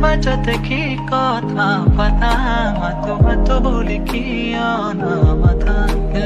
মাজতে কি কথা পাতা মাতো বুলি কিয় নামাতা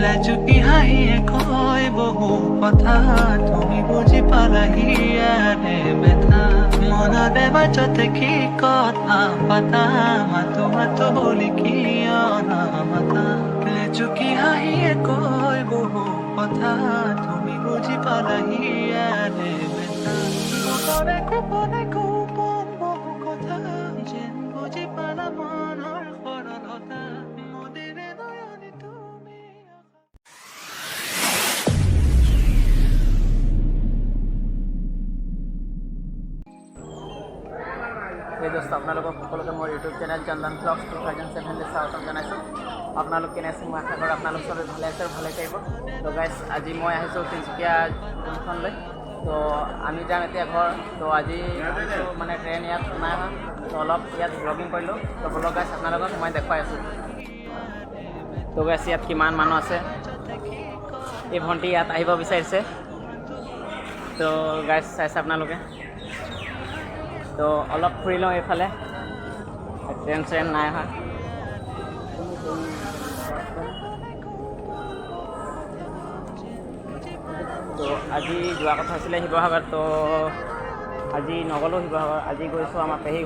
লাজুকি হাঁহিয়ে কয় বহু কথা তুমি বুজি পালাহি ইয়াৰে বেথা মনৰে মাজতে কি কথা পাতা মাতো বুলি কিয় নামাতা লাজুকি হাঁহিয়ে কয় বহু কথা তুমি বুজি পালাহি ইয়াৰে বেথা গোপনে গোপন বহু কথা যেন বুজি পালা মনৰ সৰলতা মদিৰে নয়নে তুমি এই দোস্ত আপোনালোকক সকলোকে মোৰ ইউটিউব চেনেল চন্দন ব্লগছ 2007 স্বাগতম জনাইছোঁ। আপোনালোক কেনে আছে মই আশা কৰোঁ আপোনালোক চবে ভালে আছে আৰু ভালে থাকিব। তো গাইজ আজি মই আহিছোঁ তিনিচুকীয়া জংচনলৈ। তো আমি যাম এতিয়া ঘৰ। তো আজি মানে ট্ৰেইন ইয়াত নাই অহা, তো অলপ ইয়াত ব্লগিং কৰিলোঁ। তো ব্লগ গাইজ আপোনালোকক মই দেখুৱাই আছোঁ। তো গাইজ ইয়াত কিমান মানুহ আছে, এই ভণ্টি ইয়াত আহিব বিচাৰিছে। তো গাইজ চাইছে আপোনালোকে। তো অলপ ফুৰি লওঁ এইফালে, ট্ৰেইন চেইন নাই অহা। তো আজি যোৱা কথা আছিলে শিৱসাগৰ, তো আজি নগ'লোঁ শিৱসাগৰ। আজি গৈছোঁ আমাৰ পেহী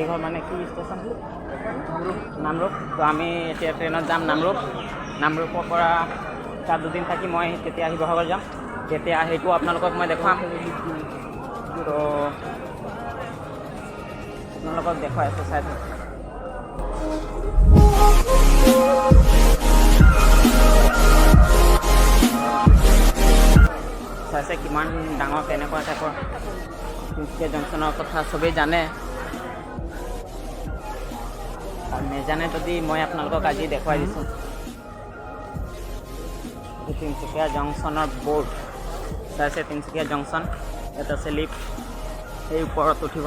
ঘৰ মানে কি ষ্টেচন নামৰূপ। তো আমি এতিয়া ট্ৰেইনত যাম নামৰূপৰ পৰা তাত দুদিন থাকি মই তেতিয়া শিৱসাগৰ যাম। তেতিয়া সেইটো আপোনালোকক মই দেখুৱাম। তো আপোনালোকক দেখুৱাই আছোঁ, চাই থাকক। চাইছে কিমান ডাঙৰ কেনেকুৱা টাইপৰ তিনিচুকীয়া জংচনৰ কথা চবেই জানে, আৰু নেজানে যদি মই আপোনালোকক আজি দেখুৱাই দিছোঁ। তিনিচুকীয়া জংচনৰ বৰ্ড চাইছে, তিনিচুকীয়া জংচন ইয়াত আছে লিফ্ট, এই ওপৰত উঠিব।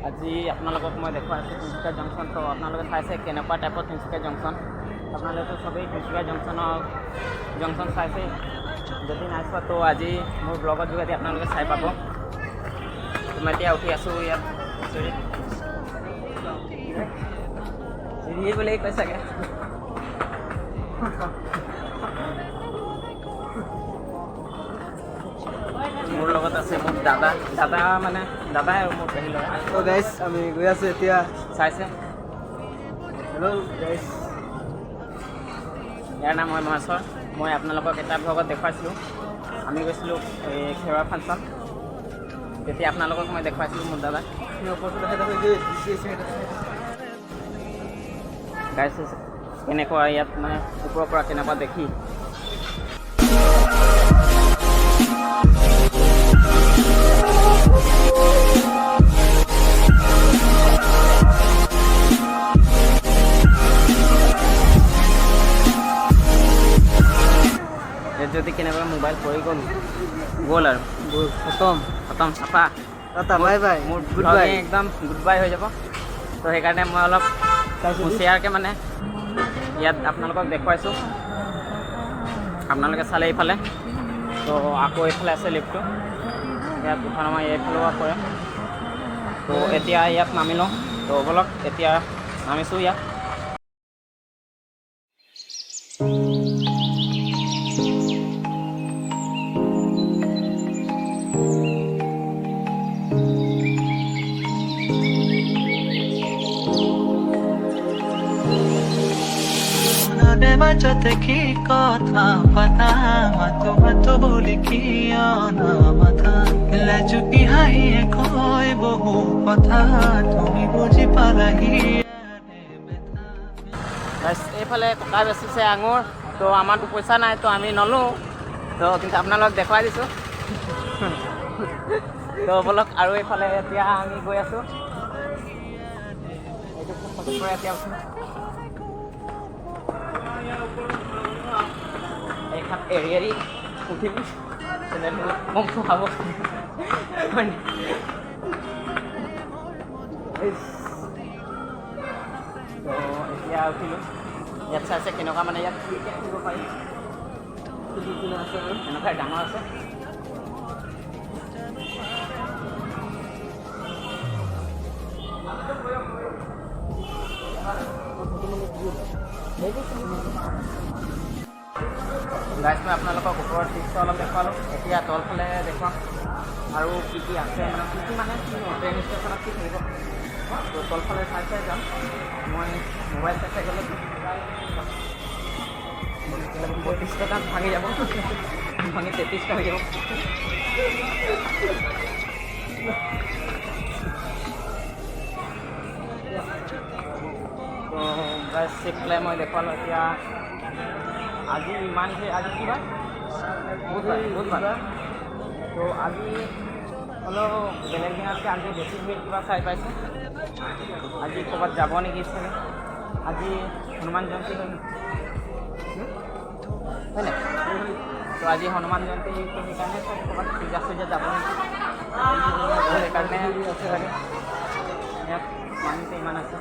আজি আপোনালোকক মই দেখুৱাই আছোঁ তিনিচুকীয়া জংচন। তো আপোনালোকে চাইছে কেনেকুৱা টাইপৰ তিনিচুকীয়া জংচন। আপোনালোকে চবেই তিনিচুকীয়া জংচন চাইছে, যদি নাই চোৱা তো আজি মোৰ ব্লগৰ যোগেদি আপোনালোকে চাই পাব। মই এতিয়া উঠি আছোঁ ইয়াত চিৰি বুলি কৈ চাগে। মোৰ লগত আছে মোৰ দাদাই আৰু মোৰ পেহী ল'ৰা। তো গাইজ আমি গৈ আছোঁ এতিয়া। চাইছে হেল্ল' গাইজ, ইয়াৰ নাম হয় মহেশ্বৰ। মই আপোনালোকক এটা ব্লগত দেখুৱাইছিলোঁ, আমি গৈছিলোঁ এই খেৰুৱা ফাংচন, তেতিয়া আপোনালোকক মই দেখুৱাইছিলোঁ মোৰ দাদাক। গাইজ কেনেকুৱা ইয়াত মানে ওপৰৰ পৰা কেনেকুৱা দেখি। যদি কেনেবা মোবাইল পৰি গ'ল আৰু খতম চাফা, বাই বাই, মোৰ গুড বাই, একদম গুড বাই হৈ যাব। তো সেইকাৰণে মই অলপ হুঁচিয়াৰকৈ মানে ইয়াত আপোনালোকক দেখুৱাইছোঁ। আপোনালোকে চালে এইফালে, তো আকৌ এইফালে আছে লিফ্টটো, ইয়াত উঠা নমা এইফালেও কৰে। তো এতিয়া ইয়াত নামি লওঁ। তো ব'লক এতিয়া নামিছোঁ ইয়াত। মাজতে কি কথা পাতা মাতো বুলি কিয় নামাতা লাজুকি হাঁহিয়ে কয় বহু কথা তুমি বুজি পালাহি এইফালে ককা বেচিছে আঙুৰ। তো আমাৰতো পইচা নাই, তো আমি নলওঁ। তো কিন্তু আপোনালোকক দেখুৱাই দিছোঁ। তো ব'লক আৰু এইফালে এতিয়া আমি গৈ আছোঁ। এতিয়া এইখন এৰি উঠিম, চেনেলবিলাক কম খাব। তো এতিয়া উঠিলোঁ। ইয়াত চাইছে কেনেকুৱা মানে ইয়াত ক্ৰিকেট খেলিব পাৰি এনেকুৱাই ডাঙৰ আছে গাইজ মই আপোনালোকক ওপৰৰ দৃশ্য অলপ দেখুৱালোঁ এতিয়া তলফালে দেখুৱাম আৰু কি কি আছে মানে কি ট্ৰেইন ষ্টেচনত কি থাকিব তো তলফালে চাই যাম মই মোবাইল চাই গ'লে 32 টকা ভাঙি যাব ভাঙি 33 টকা হৈ যাব তো গাইজ চিট পেলাই মই দেখুৱালোঁ এতিয়া আজি ইমান আজি কিবা বুধবাৰ তো আজি হ'লেও বেলেগ দিনতকৈ আজি বেছি ভিৰ কিবা চাই পাইছোঁ আজি ক'ৰবাত যাব নেকি চাগে আজি হনুমান জয়ন্তী হয় নাই তো আজি হনুমান জয়ন্তী সেইকাৰণে চাগে ক'ৰবাত পূজা চূজা যাব নেকি সেইকাৰণে আছে চাগে ইয়াত মানুহটো ইমান আছে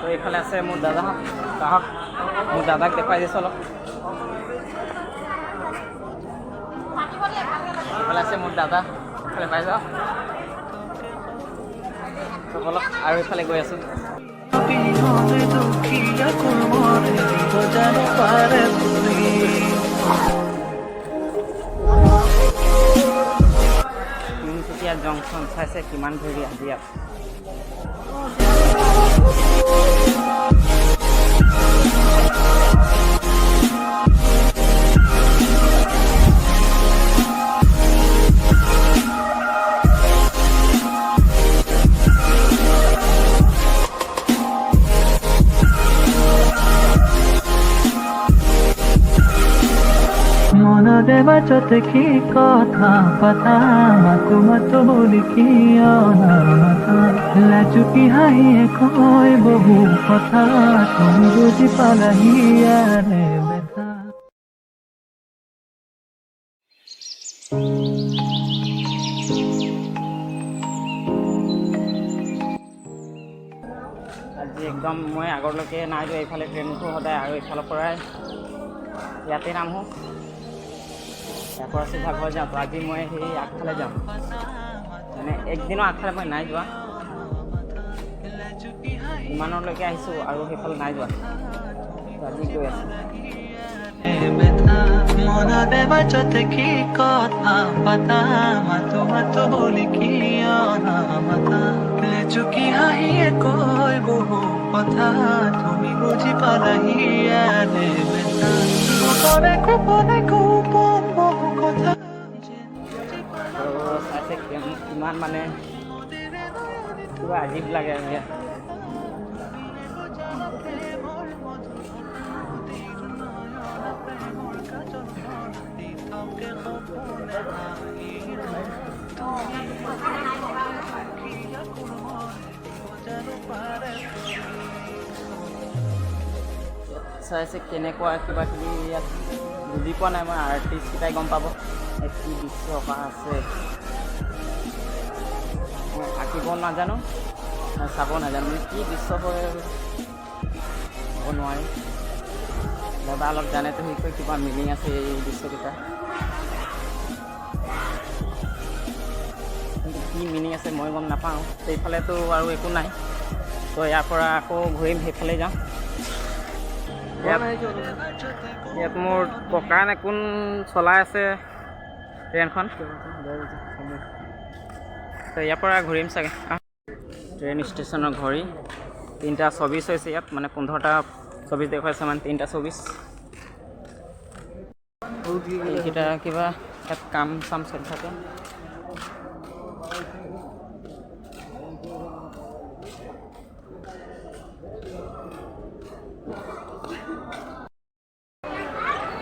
তো এইফালে আছে মোৰ দাদাহঁত কাহক মোৰ দাদাক দেখুৱাই দিছোঁ অলপ এইফালে আছে মোৰ দাদা এইফালে পাই যাওঁ তো অলপ আৰু এইফালে গৈ আছোঁ তিনিচুকীয়া জংচন চাইছে কিমান ধৰি আজি ইয়াত মনতে বাজতে কি কথা পতা মাতো মাতো বুলি কিয় নামাতা লাজুকি হাঁহিয়ে কয় বহু কথা তুমি বুজি পালাহি ইয়াৰে বেথা আজি একদম মই আগলৈকে নাই যোৱা এইফালে ট্ৰেইন উঠোঁ সদায় আৰু এইফালৰ পৰাই ইয়াতে নামো ইয়াৰ পৰা চিধা ঘৰ যাওঁ তো আজি মই সেই আগফালে যাওঁ মানে একদিনৰ আগফালে মই নাই যোৱা ইমানলৈকে আহিছোঁ আৰু সেইফালে নাই যোৱা তো আজি গৈ আছোঁ মনতে বাজতে কি কথা পতা মাতো মাতো বুলি কিয় নামাতা লাজুকি হাঁহিয়ে কয় বহু কথা তুমি বুজি পালাহি ইয়াৰে বেথা গোপনে গোপন বহু কথা তো চাইছে কিমান মানে কিবা আজীৱ লাগে আৰু ইয়াত চাইছে কেনেকুৱা কিবা কিবি ইয়াত বুজি পোৱা নাই মই আৰ্টিষ্টকেইটাই গম পাব কি দৃশ্য অঁকা আছে মই আঁকিব নাজানো চাব নাজানো মানে কি দৃশ্য হয় হ'ব নোৱাৰি দাদা অলপ জানেতো সেই কিবা মিনিং আছে এই দৃশ্যকেইটা কিন্তু কি মিনিং আছে মই গম নাপাওঁ সেইফালেতো আৰু একো নাই তো ইয়াৰ পৰা আকৌ ঘূৰিম সেইফালে যাওঁ ইয়াত মোৰ ককা নে কোন চলাই আছে ট্ৰেইনখন তো ইয়াৰ পৰা ঘূৰিম চাগে ট্ৰেইন ষ্টেচনৰ ঘড়ী 3:24 হৈছে ইয়াত মানে 15টা 24 দেখুৱাইছে মানে 3:24 এইকেইটা কিবা ইয়াত কাম চাম চলি থাকে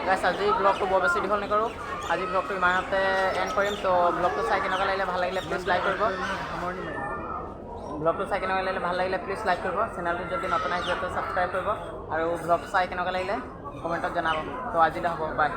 গাইছ আজি ব্লগটো বৰ বেছি দীঘল নকৰোঁ আজি ব্লগটো ইমানতে এণ্ড কৰিম তো ব্লগটো চাই কেনেকুৱা লাগিলে ভাল লাগিলে প্লিজ লাইক কৰিব ব্লগটো চাই কেনেকুৱা লাগিলে ভাল লাগিলে প্লিজ লাইক কৰিব চেনেলটো যদি নতুন আহিছে তো ছাবস্ক্ৰাইব কৰিব আৰু ব্লগ চাই কেনেকুৱা লাগিলে কমেণ্টত জনাব তো আজিলৈ হ'ব বাই